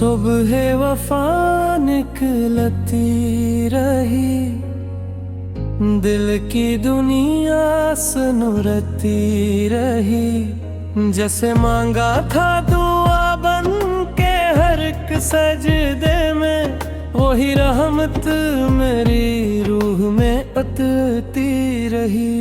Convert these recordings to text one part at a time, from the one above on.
सुबह वफा निकलती रही, दिल की दुनिया सुनरती रही। जैसे मांगा था दुआ बन के हर एक सजदे में, वही रहमत मेरी रूह में उतरती रही।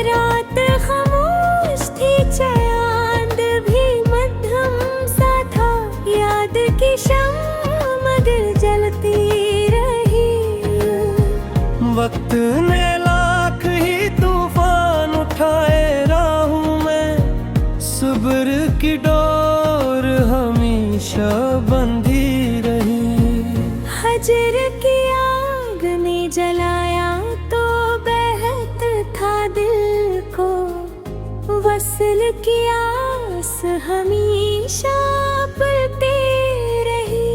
रात खामोश थी, चांद भी मध्यम सा था, याद की शम्म दिल जलती रही। वक्त ने लाख ही तूफान उठाए, राहों में सब्र की डोर हमेशा बंधी रही। हजर की आग ने जलाया तो बहत था दिल को, वस्ल की आस हमेशा पलती रही।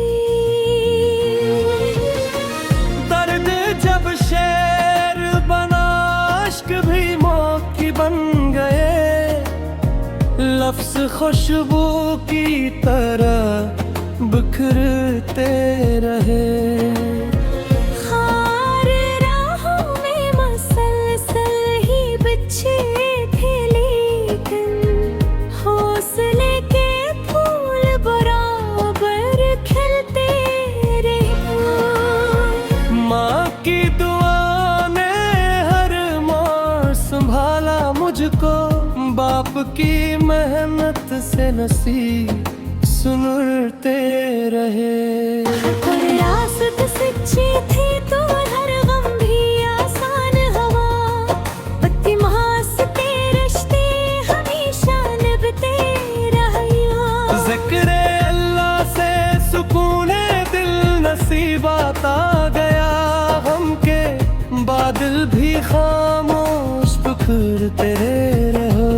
दर्द जब शेर बना, इश्क भी मौत बन गए, लफ्ज़ खुशबू की तरह बिखरते रहे। खार राहों में मसलसल ही बिछे थे, लेकिन हौसले के फूल बराबर खिलते रहे। माँ की दुआ ने हर मोड़ संभाला मुझको, बाप की मेहनत से नसीब सुनते रहे। रास्त सच्ची थी तो हर गम भी आसान हवा, पत्ती महासते रिश्ते हमेशा निभते रहे। ज़िक्र अल्लाह से सुकून दिल नसीब आता गया, गम के बादल भी खामोश बिखरते रहो।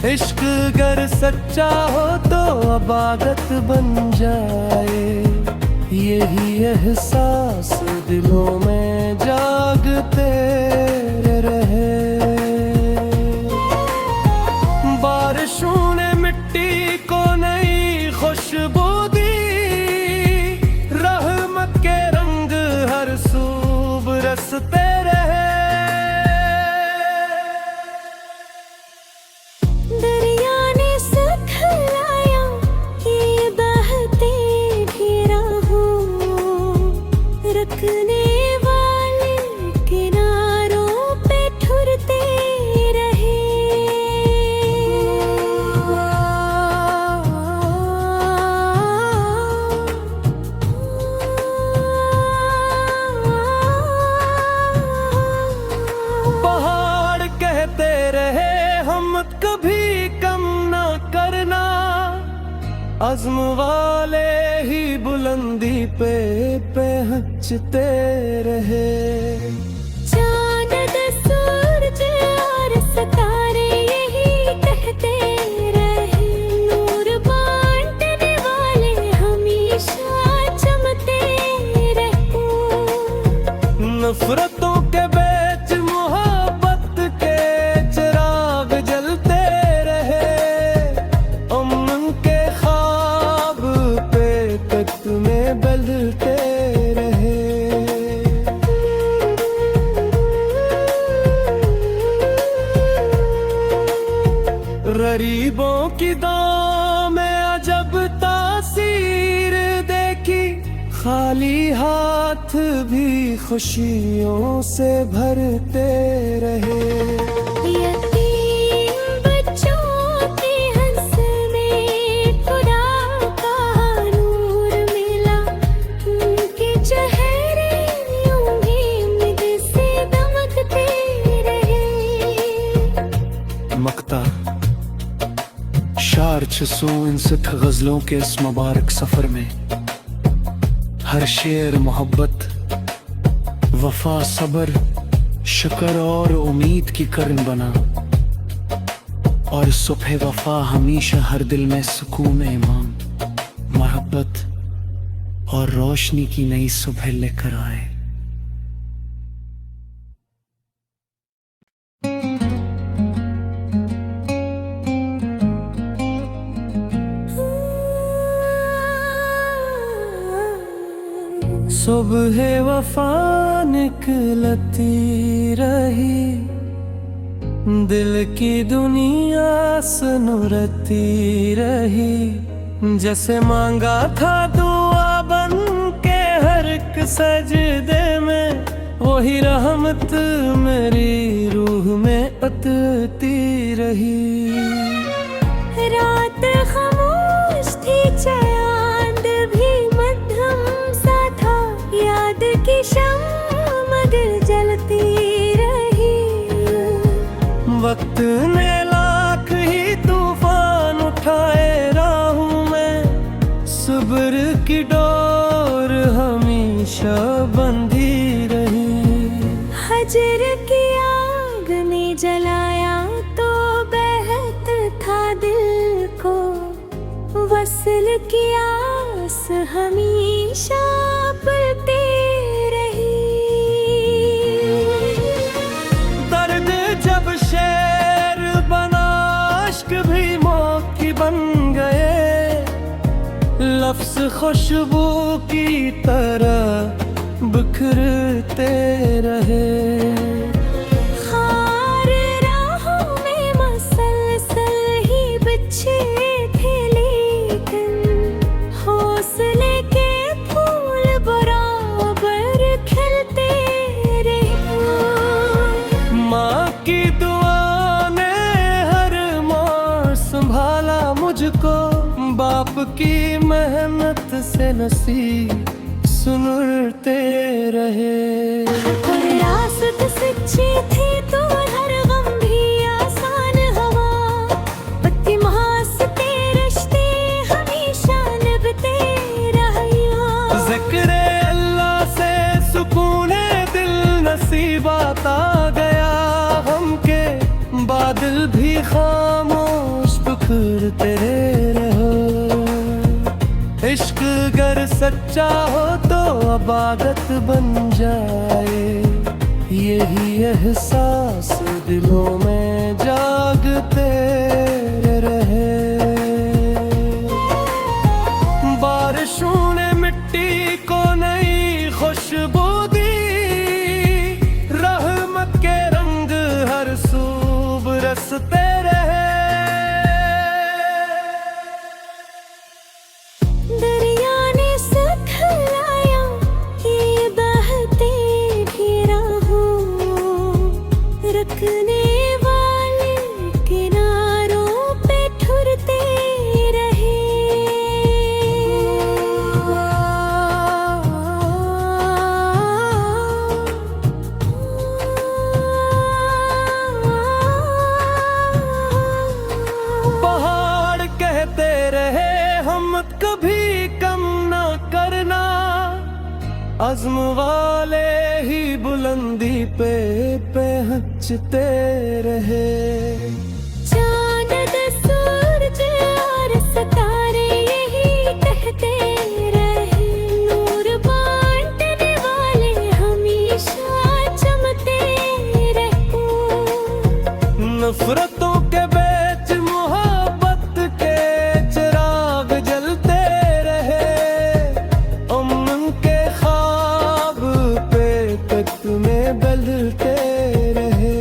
इश्क अगर सच्चा हो तो इबादत बन जाए, यही एहसास दिलों में जागते रहे। बारिशों ने मिट्टी को नई खुशबू दी, रहमत के रंग हर सू बरसते रहे। दरिया ने सिखलाया ये बहते भी राहों, रखने वाले किनारों पे ठुरते रहे। पहाड़ कहते रहे हिम्मत कभी कम ना करना, अज़्म वाले ही बुलंदी पे पहुंचते रहे। चांद सूरज और सितारे यही कहते रहे, नूर बांटने वाले हमेशा चमकते रहे। नफरतों के बीच मोहब्बत के चिराग जलते रहे, अमन के ख्वाब पे तख्त में बदलते रहे। गरीबों की दां में अजब तासीर देखी, खाली हाथ भी खुशियों से भरते रहे। यतीम बच्चों के हंस में खुदा का नूर मिला, उनके चेहरे यूं ही उम्मीद से दमकते रहे। मक्ता शार 659 गजलों के इस मुबारक सफर में, हर शेर मोहब्बत, वफा, सब्र, शुक्र और उम्मीद की करन बना, और सुबह वफा हमेशा हर दिल में सुकून, ईमान, मोहब्बत और रोशनी की नई सुबह लेकर आए। सुबह वफा निकलती रही, दिल की दुनिया सुनरती रही। जैसे मांगा था दुआ बन के हर एक सजदे में, वही रहमत मेरी रूह में उतरती रही। रात खामोश थी, चांद भी मध्यम सा था, याद की शम्म दिल जलती रही। वक्त ने लाख ही तूफान उठाए, राहों में सब्र की डोर हमेशा बंधी रही। हजर की आग में जलाया तो बहत था दिल को, वसल की आस हमेशा पलती रही। दर्द जब शेर बना, अश्क भी मौत बन गए, लफ्ज खुशबू की तरह बिखरते रहे। खार राहों में मसलसल ही बिछे थे, लेकिन हौसले के फूल बराबर खिलते रहे। माँ की दुआ ने हर माँ संभाला मुझको, बाप की मेहनत से नसीब सुनते रहे। कोई रास्त सच्ची थी तो हर गम भी आसान हवा, पत्ती महासते रिश्ते हमेशा निभते रहिया। ज़िक्र अल्लाह से सुकून दिल नसीब आता गया, गम के बादल भी खामोश बिखरते रहो। इश्क अगर सच्चा हो तो इबादत बन जाए, यही एहसास दिलों में जागते रहे। बारिशों ने मिट्टी को नई खुशबू दी, रहमत के रंग हर सू बरसते रहे। दरिया ने सिखलाया ये बहते भी राहों, रखने वाले किनारों पे ठुरते रहे। पहाड़ कहते रहे हिम्मत कभी कम ना करना, अज़्म वाले ही बुलंदी पे पहुंचते रहे। चांद सूरज और सितारे यही कहते रहे, नूर बांटने वाले हमेशा चमकते रहे। नफरतों के बीच मोहब्बत के चिराग जलते रहे, अमन के ख्वाब पे तख्त में बदलते रहे।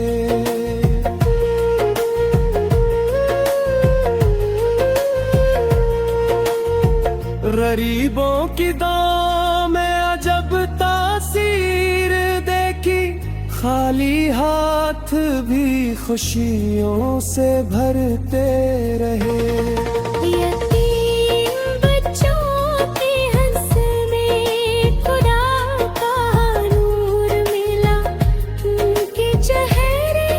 गरीबों की दां में अजब तासीर देखी, खाली हाथ भी खुशियों से भरते रहे। यतीम बच्चों के हंस में खुदा का नूर मिला, उनके चेहरे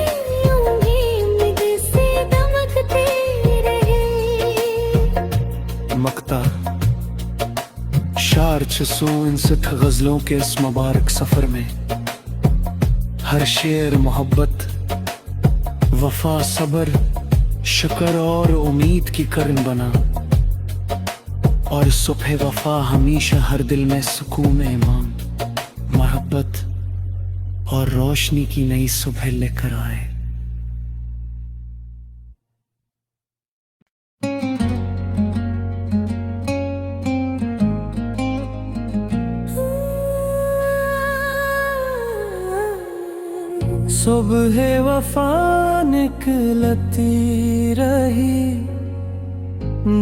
यूं ही उम्मीद से दमकते रहे। मक्ता शार 659 गजलों के इस मुबारक सफर में, हर शेर मोहब्बत, वफा, सब्र, शुक्र और उम्मीद की करन बना। और सुबह वफा हमेशा हर दिल में सुकून, ईमान, मोहब्बत और रोशनी की नई सुबह लेकर आए। सुबह वफा निकलती रही,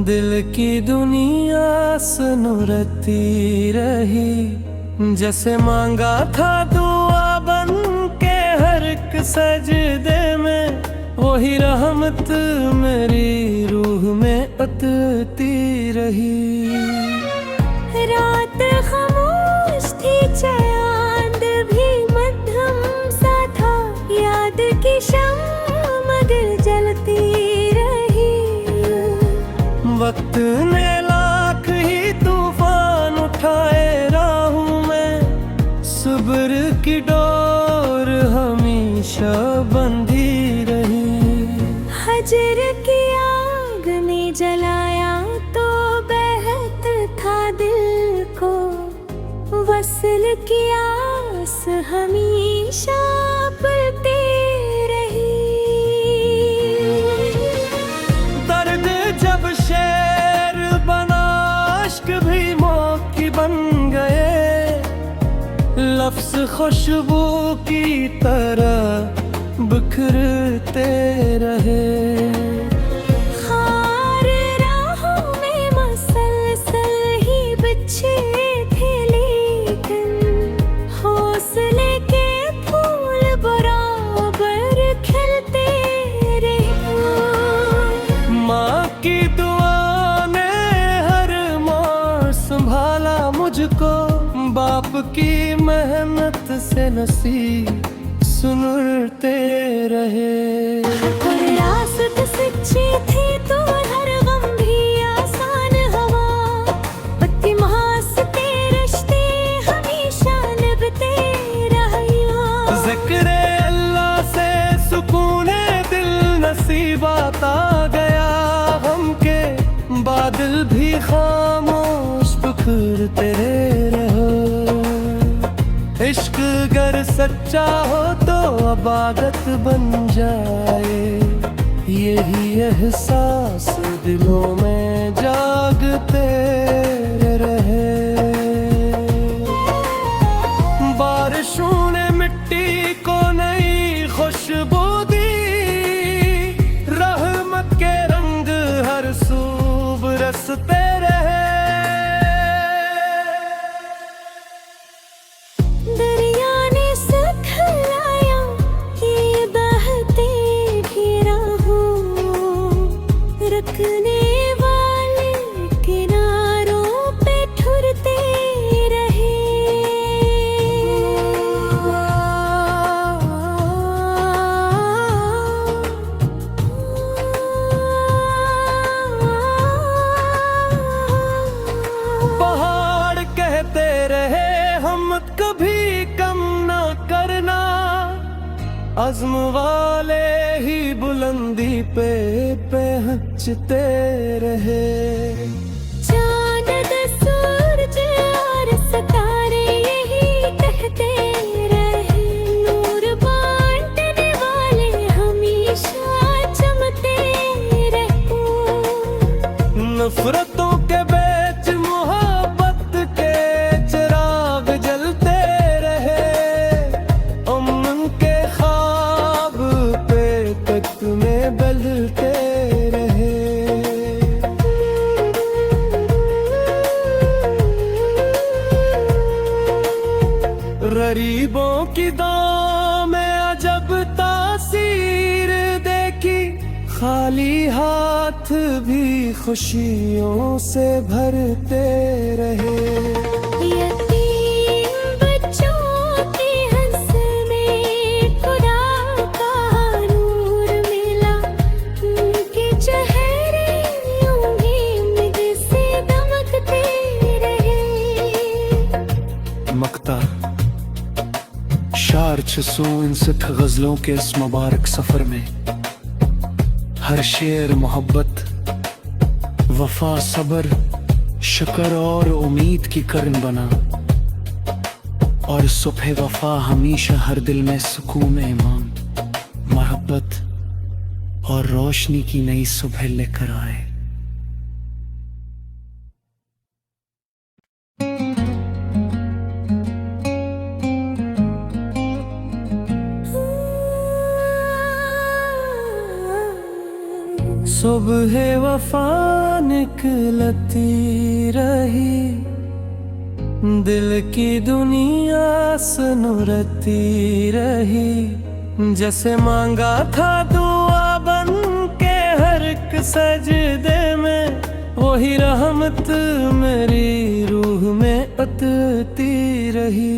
दिल की दुनिया सुनरती रही। जैसे मांगा था दुआ बन के हर एक सजदे में, वही रहमत मेरी रूह में उतरती रही। रात खामोश थी, चांद भी मध्यम सा था, याद की शम्म दिल जलती रही। वक्त ने लाख ही तूफान उठाए, राहों में सब्र की डोर हमेशा बंधी रही। हजर की आग में जलाया तो बहत था दिल को, वसल की आस हमेशा पलती रही। दर्द जब शेर बना, इश्क भी मौकी बन गए, लफ्ज खुशबू की तरह बिखरते रहे। खार राहों में मसलसल ही बिछे थे, लेकिन हौसले के फूल बराबर खिलते रहे। माँ की दुआ ने हर मोड़ संभाला मुझको, बाप की मेहनत से नसीब सुनते रहे। और रास्त सच्ची थी तो हर गम भी आसान हवा, पत्ती महासते रिश्ते हमेशा निभते रहे। ज़िक्र अल्लाह से सुकून दिल नसीब आता गया, गम के बादल भी खामोश बिखरते रहो। इश्क अगर सच्चा हो तो इबादत बन जाए, यही एहसास दिलों में जागते रहे। बारिशों ने मिट्टी को नई खुशबू दी, रहमत के रंग हर सू बरसते रहे। दरिया ने सिखलाया ये बहते भी राहों, रखने वाले किनारों पे ठुरते रहे। पहाड़ कहते रहे हिम्मत कभी कम ना करना, अज़्म वाले ही बुलंदी पे पहुंचते रहे। चांद सूरज और सितारे यही कहते रहे, नूर बांटने वाले हमेशा चमकते रहे। नफरतों के बीच मोहब्बत के चिराग जलते रहे, अमन के ख्वाब पे तख्त में बदलते रहे। गरीबों की दाम में अजब तासीर देखी, खाली हाथ भी खुशियों से भरते रहे। यतीम बच्चों के हंस में खुदा का नूर मिला, उनके चेहरे यूं उम्मीद से दमकते रहे। मक्ता शार 659 गजलों के इस मुबारक सफर में, हर शेर मोहब्बत, वफा, सब्र, शुक्र और उम्मीद की किरण बना। और सुबह वफा हमेशा हर दिल में सुकून, ईमान, मोहब्बत और रोशनी की नई सुबह लेकर आए। सुबह वफा निकलती रही, दिल की दुनिया सुनरती रही। जैसे मांगा था दुआ बन के हर एक सजदे में, वही रहमत मेरी रूह में उतरती रही।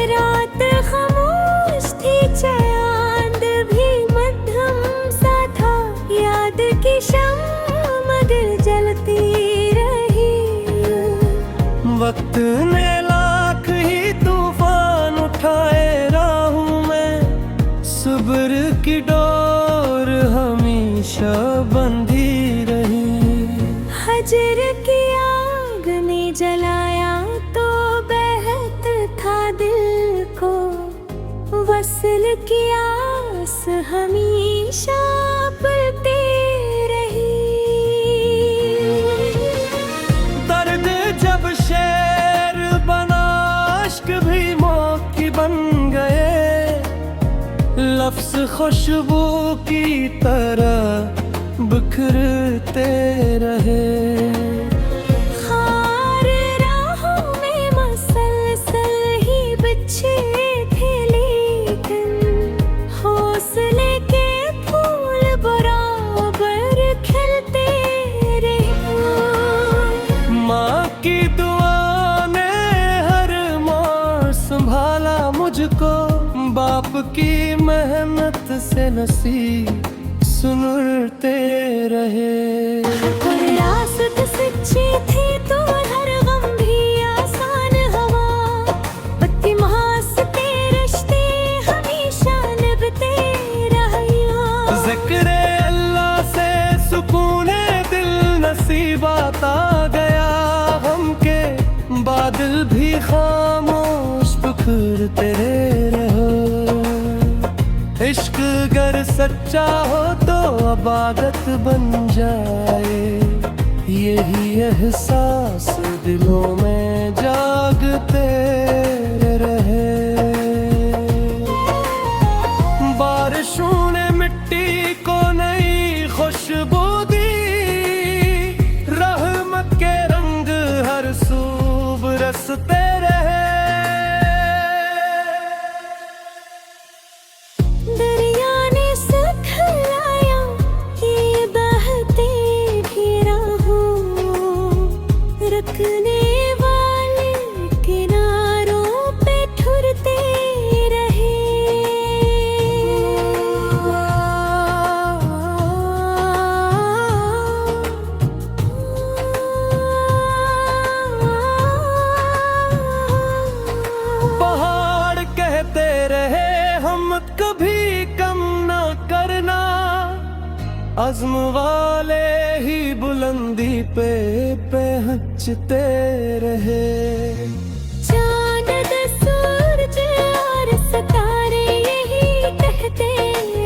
रात खामोश थी, चांद भी मध्यम सा था, याद की शम्म दिल जलती रही। वक्त ने लाख ही तूफान उठाए, राहों में सब्र की डोर हमेशा बंधी रही। हजर की आग ने जलाया तो बहत था दिल को, वसल की आस हमेशा पलती रही। दर्द जब शेर बना, अश्क भी मौत की बन गए, लफ्ज खुशबू की तरह बिखरते रहे। खार राहों में मसलसल ही बिछे थे, लेकिन हौसले के फूल बराबर खिलते रहे। माँ की दुआ ने हर मोड़ संभाला मुझको, बाप की मेहनत से नसीब सुनते रहे। रास्ते सच्ची थी तो हर गम भी आसान हवा, पत्ती महासते रिश्ते हमेशा निभते रहे। ज़िक्र अल्लाह से सुकून दिल नसीबात आ गया, गम के बादल भी खामोश बिखरते रहो। इश्क अगर सच्चा हो तो इबादत बन जाए, यही एहसास दिलों में जागते रहे। बारिशों ने मिट्टी को नई खुशबू दी, रहमत के रंग हर सू बरसते रहे। दरिया ने सिखलाया ये बहते भी राहों, रखने वाले किनारों पे ठुरते रहे। पहाड़ कहते रहे हम कभी कम ना करना, अज़्म वाले ही बुलंदी पे पहुंचते रहे। चांद सूरज और सितारे यही कहते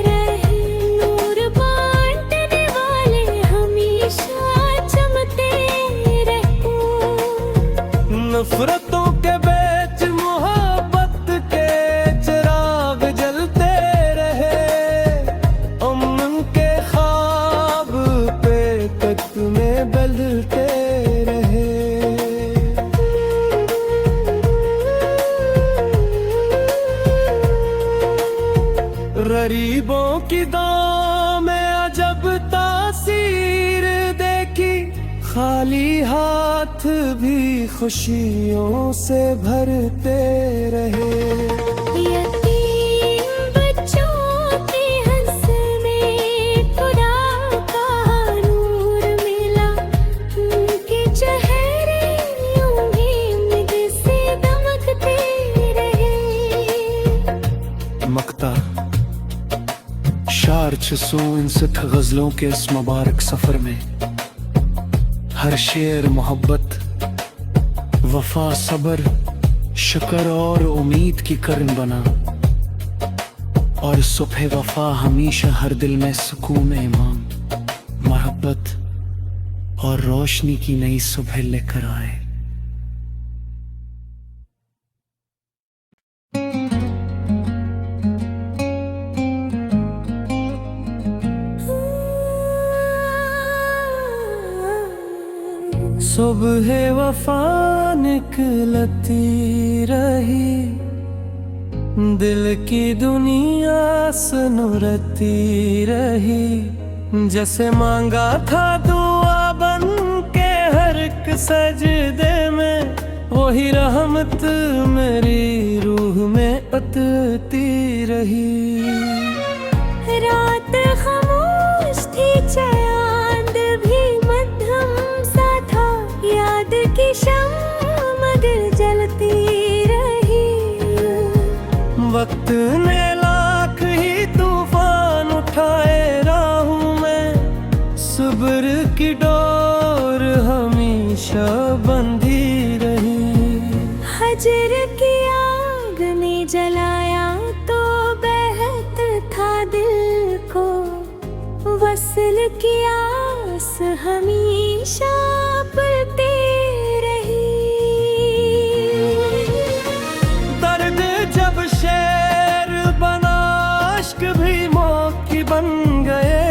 रहे, नूर बांटने वाले हमेशा चमकते रहे। नफरतों के बीच मोहब्बत के चिराग जलते रहे, अमन के ख्वाब पे तख्त में बदलते रहे। गरीबों की दाम में अजब तासीर देखी, खाली हाथ भी खुशियों से भरते रहे। यतीम बच्चों के हंस में खुदा का नूर मिला, उनके चेहरे यूं ही उम्मीद से दमकते रहे। मक्ता शार 659 गजलों के इस मुबारक सफर में, हर शेर मोहब्बत, वफा, सब्र, शुक्र और उम्मीद की करन बना। और सुबह वफा हमेशा हर दिल में सुकून, ईमान, मोहब्बत और रोशनी की नई सुबह लेकर आए। सुबह वफा निकलती रही, दिल की दुनिया सुनरती रही। जैसे मांगा था दुआ बन के हर एक सजदे में, वही रहमत मेरी रूह में उतरती रही। रात खामोश थी, चांद भी मध्यम सा था, याद की शम्म दिल जलती रही। वक्त ने लाख ही तूफान उठाए, राहों में सब्र की डोर हमेशा बंधी रही। हजर की आग ने जलाया तो बहत था दिल को, वस्ल की आस हमेशा पलती रही। दर्द जब शेर बना, अश्क भी मौत बन गए,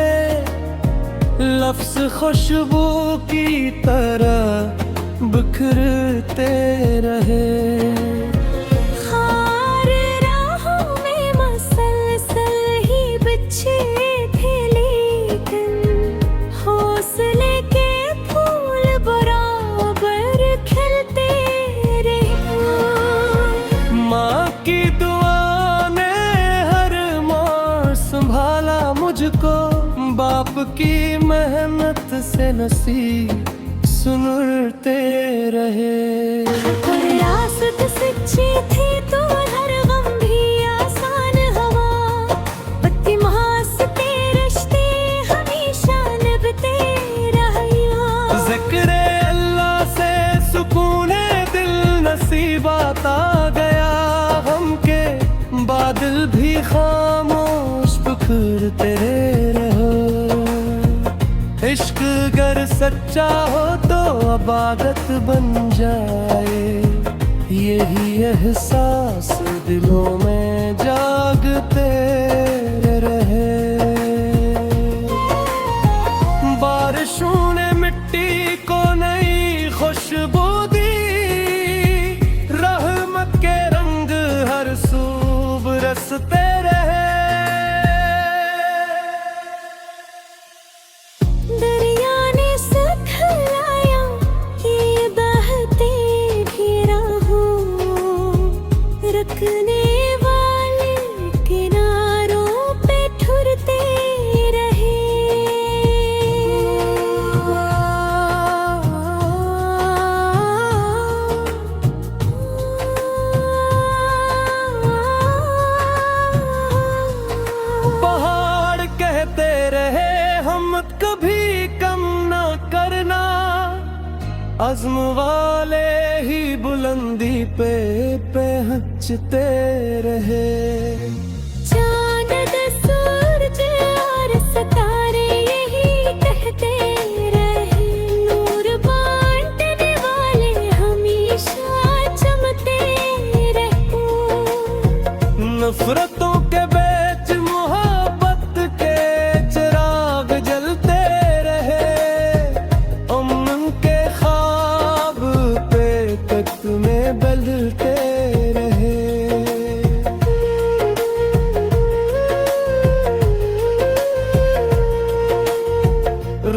लफ्ज खुशबू की तरह बिखरते रहे। खार राहों में मसलसल ही बिछे थे, लेकिन हौसले के फूल बराबर खिलते रहे। माँ की दुआ ने हर मोड़ संभाला मुझको, बाप की मेहनत से नसीब सुनते रहे। रास्ते सच्ची थी तो हर गम भी आसान हवा, पत्ती महासते रिश्ते हमेशा निभते रहे। ज़िक्र अल्लाह से सुकून दिल नसीबात आ गया, गम के बादल भी खामोश बिखरते रहो। इश्क अगर सच्चा हो तो इबादत बन जाए, यही एहसास दिलों में जागते रहे। बारिशों ने मिट्टी को नई खुशबू दी, रहमत के रंग हर सू बरसते रहे। दरिया ने सिखलाया ये बहते भी राहों, रखने वाले किनारों पे ठुरते रहे। पहाड़ कहते रहे हम कभी कम ना करना, अज़्म वाले ही बुलंदी पे पहुंचते रहे। चांद सूरज और सितारे यही कहते रहे, नूर बांटने वाले हमेशा चमकते रहे। नफरतों के बीच मोहब्बत के चिराग जलते रहे, अमन के ख्वाब पे तख्त में बदलते रहे।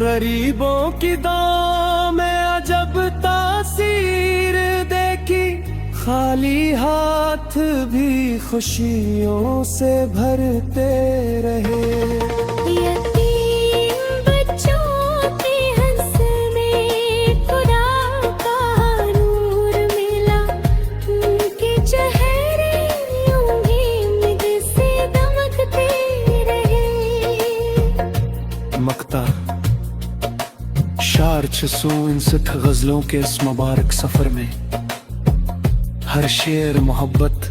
गरीबों की दाम में अजब तासीर देखी, खाली हाथ भी खुशियों से भरते रहे। यतीम बच्चों के हंसने खुदा का नूर मिला, उनके चेहरे उम्मीद से दमकते रहे। मक्ता शार 659 गजलों के इस मुबारक सफर में, हर शेर मोहब्बत,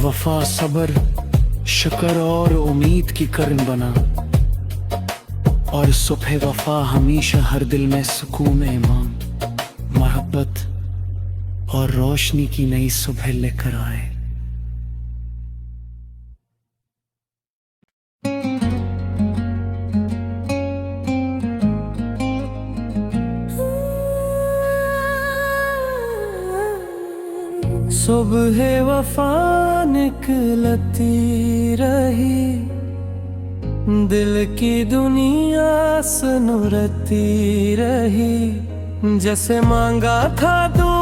वफा, सबर, शुक्र और उम्मीद की करन बना। और सुबह वफा हमेशा हर दिल में सुकून, ईमान, मोहब्बत और रोशनी की नई सुबह लेकर आए। सुबह वफा निकलती रही, दिल की दुनिया सुनुरती रही। जैसे मांगा था दूर